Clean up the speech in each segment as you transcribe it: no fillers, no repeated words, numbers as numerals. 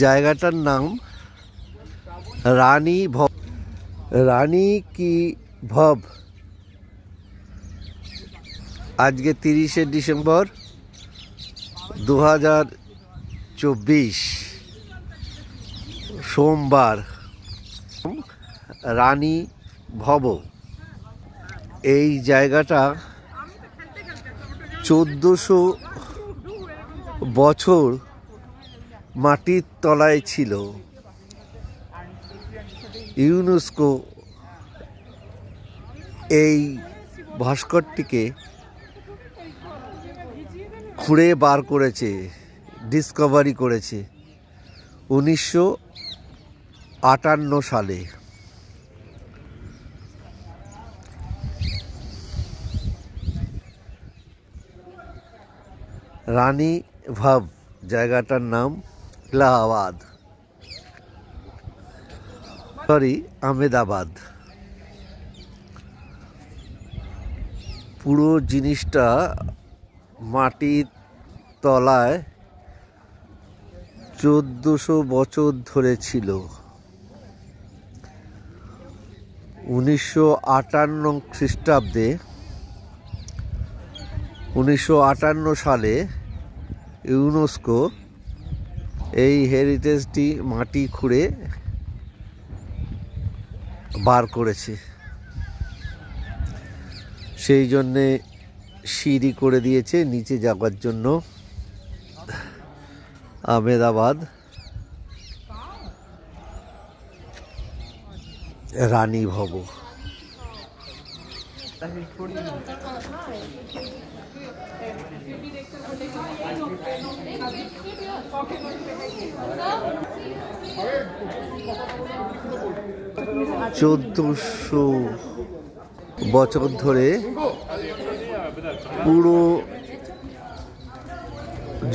জায়গাটার নাম রানী ভব। রানী কি ভব। আজকে 30শে ডিসেম্বর 2024 সোমবার। রানী ভব। এই জায়গাটা 1400 বছর মাটির তলায় ছিল। ইউনেস্কো এই ভাস্করটিকে খুঁড়ে বার করেছে, ডিসকভারি করেছে 1958 সালে। রানী ভব জায়গাটার নাম এলাহাবাদ, আহমেদাবাদ। পুরো জিনিসটা মাটির তলায় 1400 বছর ধরে ছিল। 1958 খ্রিস্টাব্দে 1958 সালে ইউনেস্কো এই হেরিটেজটি মাটি খুঁড়ে বার করেছে। সেই জন্যে সিঁড়ি করে দিয়েছে নিচে যাওয়ার জন্য। আহমেদাবাদ রানী ভব। চোদ্দশো বছর ধরে পুরো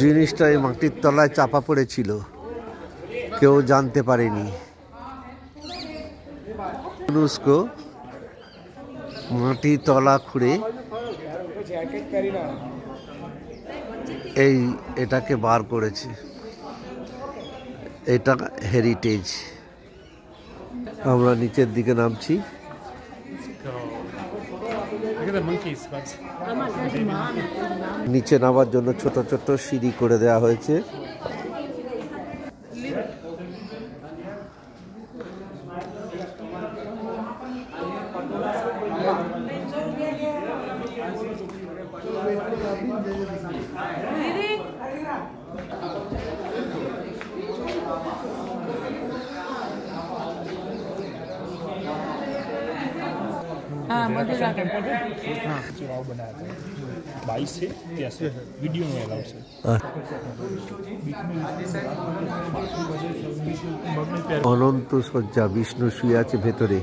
জিনিসটাই মাটির তলায় চাপা পড়েছিল, কেউ জানতে পারেনি। ইউনেস্কো মাটির তলা খুঁড়ে এটাকে বার করেছে। এটা হেরিটেজ। আমরা নিচের দিকে নামছি। নিচে নামার জন্য ছোট ছোট সিঁড়ি করে দেওয়া হয়েছে। हाँ मध्य जाकर हाँ चुनाव बनाया था 22 से 83 वीडियो में अलाउ से অনন্ত শয্যা, বিষ্ণু শুয়ে আছে ভেতরে।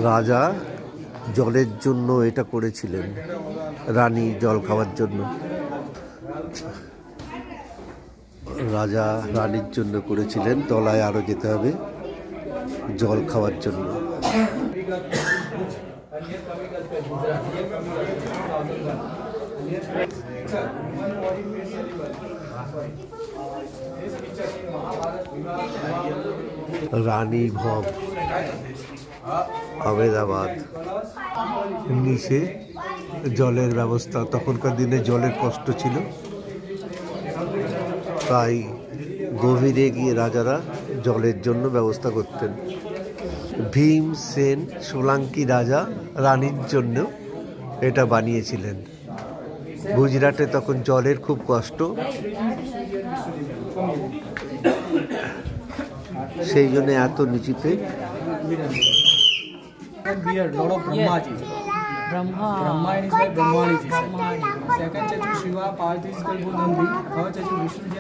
রাজা জলের জন্য এটা করেছিলেন, রানী জল খাওয়ার জন্য। রাজা রানীর জন্য করেছিলেন। তলায় আরো যেতে হবে জল খাওয়ার জন্য। রানী ভব আহমেদাবাদ। নিচে জলের ব্যবস্থা। তখনকার দিনে জলের কষ্ট ছিল, তাই গভীরে গিয়ে রাজারা জলের জন্য ব্যবস্থা করতেন। ভীমসেন সোলাঙ্কি রাজা রানীর জন্য এটা বানিয়েছিলেন। গুজরাটে তখন জলের খুব কষ্ট, সেই জন্য এত নিচুতে। Brahma is like Brahmani. Second chachu Shiva, Parvati is called Nandi. Third chachu Vishnu.